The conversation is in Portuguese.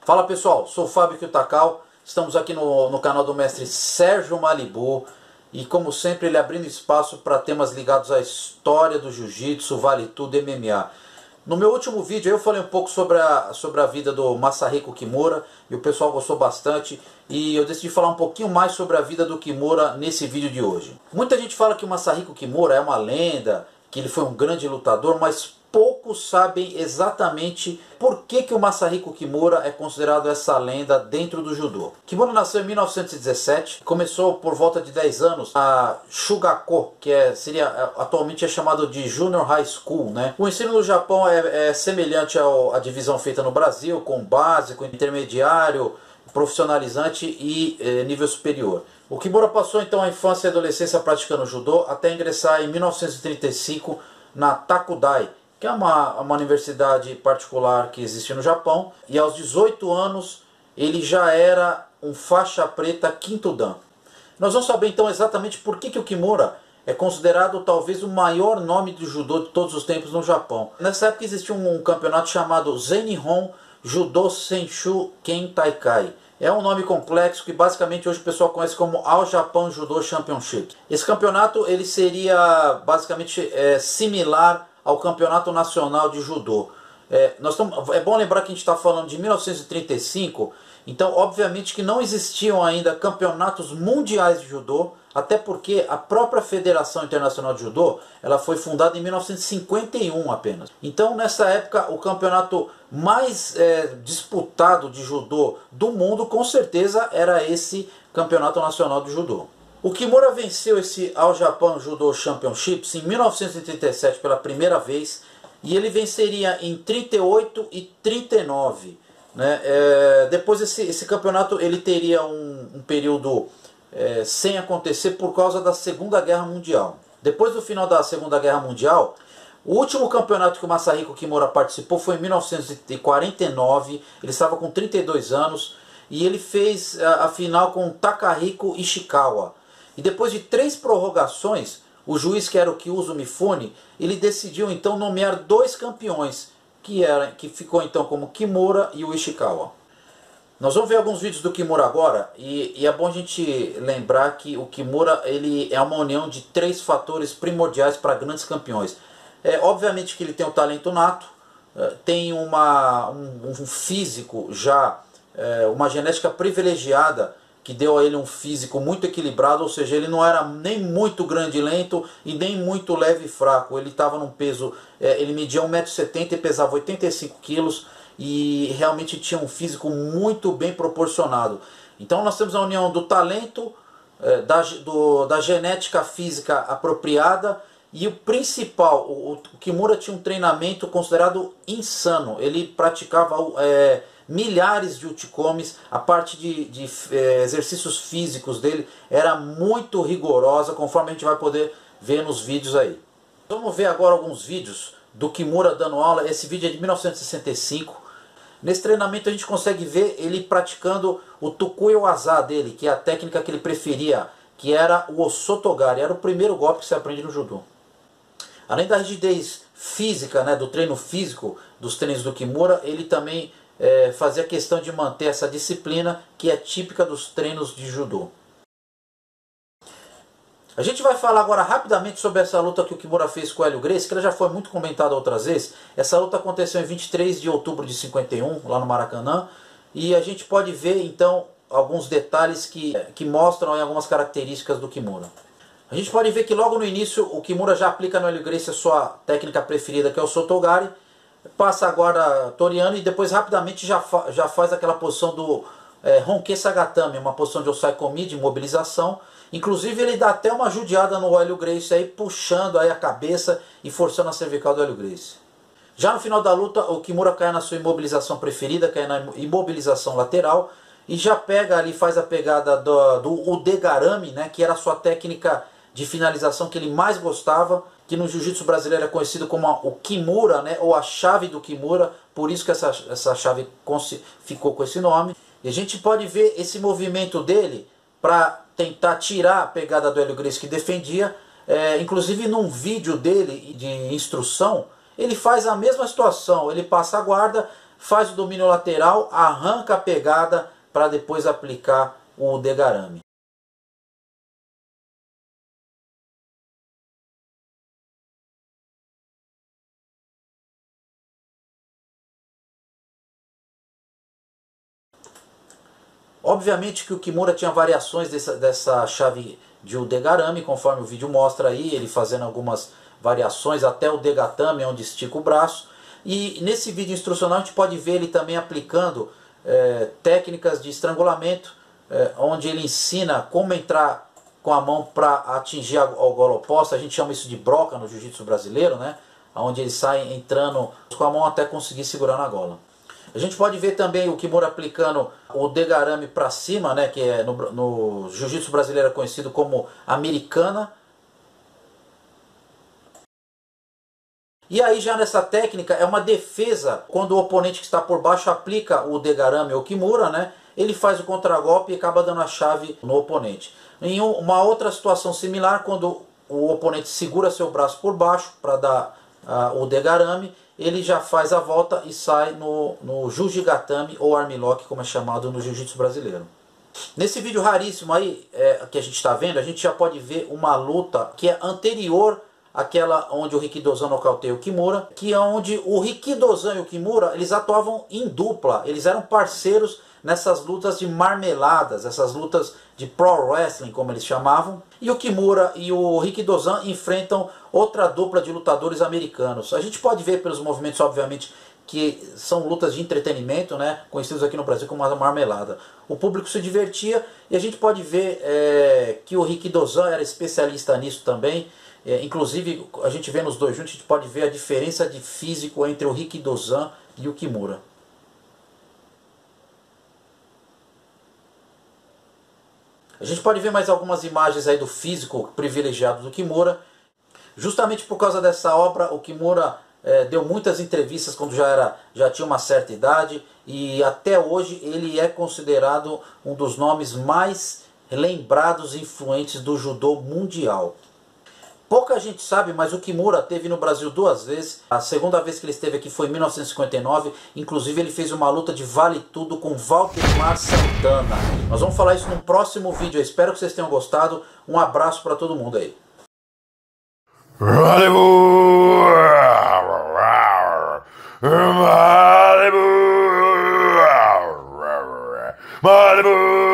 Fala pessoal, sou o Fábio Kiyotakawa, estamos aqui no canal do mestre Sérgio Malibu e como sempre ele abrindo espaço para temas ligados à história do Jiu-Jitsu, vale tudo, MMA. No meu último vídeo eu falei um pouco sobre a vida do Masahiko Kimura e o pessoal gostou bastante e eu decidi falar um pouquinho mais sobre a vida do Kimura nesse vídeo de hoje. Muita gente fala que o Masahiko Kimura é uma lenda, que ele foi um grande lutador, mas poucos sabem exatamente por que o Masahiko Kimura é considerado essa lenda dentro do judô. Kimura nasceu em 1917, começou por volta de 10 anos a Shugako, que atualmente é chamado de Junior High School, né? O ensino no Japão é semelhante à divisão feita no Brasil, com básico, intermediário, profissionalizante e nível superior. O Kimura passou então a infância e a adolescência praticando judô até ingressar em 1935 na Takudai, que é uma universidade particular que existe no Japão, e aos 18 anos ele já era um faixa preta quinto dan. Nós vamos saber então exatamente por que o Kimura é considerado talvez o maior nome do judô de todos os tempos no Japão. Nessa época existia um campeonato chamado Zenihon Judo Senshu Ken Taikai. É um nome complexo que basicamente hoje o pessoal conhece como All Japan Judo Championship. Esse campeonato ele seria basicamente similar ao Campeonato Nacional de Judô. É bom lembrar que a gente está falando de 1935, então obviamente que não existiam ainda campeonatos mundiais de judô, até porque a própria Federação Internacional de Judô ela foi fundada em 1951 apenas. Então nessa época o campeonato mais disputado de judô do mundo com certeza era esse Campeonato Nacional de Judô. O Kimura venceu esse All Japan Judo Championships em 1937 pela primeira vez e ele venceria em 38 e 39. Né? Depois esse campeonato ele teria um período sem acontecer por causa da Segunda Guerra Mundial. Depois do final da Segunda Guerra Mundial, o último campeonato que o Masahiko Kimura participou foi em 1949, ele estava com 32 anos e ele fez a final com Takahiko Ishikawa. E depois de 3 prorrogações, o juiz, que era o Kyuzo Mifune, ele decidiu então nomear 2 campeões, que ficou então como Kimura e o Ishikawa. Nós vamos ver alguns vídeos do Kimura agora, e é bom a gente lembrar que o Kimura ele é uma união de 3 fatores primordiais para grandes campeões. Obviamente que ele tem um talento nato, tem um físico já, uma genética privilegiada, que deu a ele um físico muito equilibrado, ou seja, ele não era nem muito grande e lento e nem muito leve e fraco. Ele estava num peso, ele media 1,70 m e pesava 85 kg e realmente tinha um físico muito bem proporcionado. Então nós temos a união do talento, da genética física apropriada e o principal, o Kimura tinha um treinamento considerado insano. Ele praticava milhares de uchikomis, a parte de exercícios físicos dele era muito rigorosa, conforme a gente vai poder ver nos vídeos aí. Vamos ver agora alguns vídeos do Kimura dando aula. Esse vídeo é de 1965. Nesse treinamento a gente consegue ver ele praticando o Tukuyo Waza dele, que é a técnica que ele preferia, que era o Osotogari, era o primeiro golpe que se aprende no judô. Além da rigidez física, né, do treino físico dos treinos do Kimura, ele também fazia questão de manter essa disciplina que é típica dos treinos de judô. A gente vai falar agora rapidamente sobre essa luta que o Kimura fez com o Hélio Gracie, que ela já foi muito comentada outras vezes. Essa luta aconteceu em 23 de outubro de 51, lá no Maracanã, e a gente pode ver então alguns detalhes que mostram algumas características do Kimura. A gente pode ver que logo no início o Kimura já aplica no Hélio Gracie a sua técnica preferida, que é o Sotogari, passa agora Toriano e depois rapidamente já faz aquela posição do Honke Sagatame, uma posição de Osaikomi, de imobilização. Inclusive ele dá até uma judiada no Hélio Gracie aí, puxando aí a cabeça e forçando a cervical do Hélio Gracie. Já no final da luta o Kimura cai na sua imobilização preferida, cai na imobilização lateral e já pega ali, faz a pegada do Udegarami, né, que era a sua técnica de finalização que ele mais gostava, que no jiu-jitsu brasileiro é conhecido como o Kimura, né, ou a chave do Kimura, por isso que essa chave ficou com esse nome. E a gente pode ver esse movimento dele para tentar tirar a pegada do Hélio Gracie que defendia. Inclusive num vídeo dele de instrução, ele faz a mesma situação, ele passa a guarda, faz o domínio lateral, arranca a pegada para depois aplicar o degarame. Obviamente que o Kimura tinha variações dessa chave de degarame, conforme o vídeo mostra aí, ele fazendo algumas variações até o degatame, onde estica o braço. E nesse vídeo instrucional a gente pode ver ele também aplicando técnicas de estrangulamento, onde ele ensina como entrar com a mão para atingir a gola oposta. A gente chama isso de broca no jiu-jitsu brasileiro, né? Onde ele sai entrando com a mão até conseguir segurar na gola. A gente pode ver também o Kimura aplicando o degarame para cima, né, que é no jiu-jitsu brasileiro conhecido como americana. E aí já nessa técnica é uma defesa, quando o oponente que está por baixo aplica o degarame ou Kimura, né, ele faz o contragolpe e acaba dando a chave no oponente. Em uma outra situação similar, quando o oponente segura seu braço por baixo para dar o degarame, ele já faz a volta e sai no Jujigatame ou Armlock, como é chamado no jiu-jitsu brasileiro. Nesse vídeo raríssimo aí que a gente está vendo, a gente já pode ver uma luta que é anterior àquela onde o Rikidozan nocauteia o Kimura, que é onde o Rikidozan e o Kimura eles atuavam em dupla, eles eram parceiros nessas lutas de marmeladas, essas lutas de pro wrestling, como eles chamavam. E o Kimura e o Rikidozan enfrentam outra dupla de lutadores americanos. A gente pode ver pelos movimentos, obviamente, que são lutas de entretenimento, né, conhecidos aqui no Brasil como uma marmelada. O público se divertia e a gente pode ver que o Rikidozan era especialista nisso também. Inclusive, a gente vê nos dois juntos, a gente pode ver a diferença de físico entre o Rikidozan e o Kimura. A gente pode ver mais algumas imagens aí do físico privilegiado do Kimura. Justamente por causa dessa obra, o Kimura deu muitas entrevistas quando já tinha uma certa idade, e até hoje ele é considerado um dos nomes mais lembrados e influentes do judô mundial. Pouca gente sabe, mas o Kimura esteve no Brasil 2 vezes. A segunda vez que ele esteve aqui foi em 1959. Inclusive ele fez uma luta de vale tudo com Valdemar Santana. Nós vamos falar isso no próximo vídeo. Eu espero que vocês tenham gostado. Um abraço para todo mundo aí. Malibu.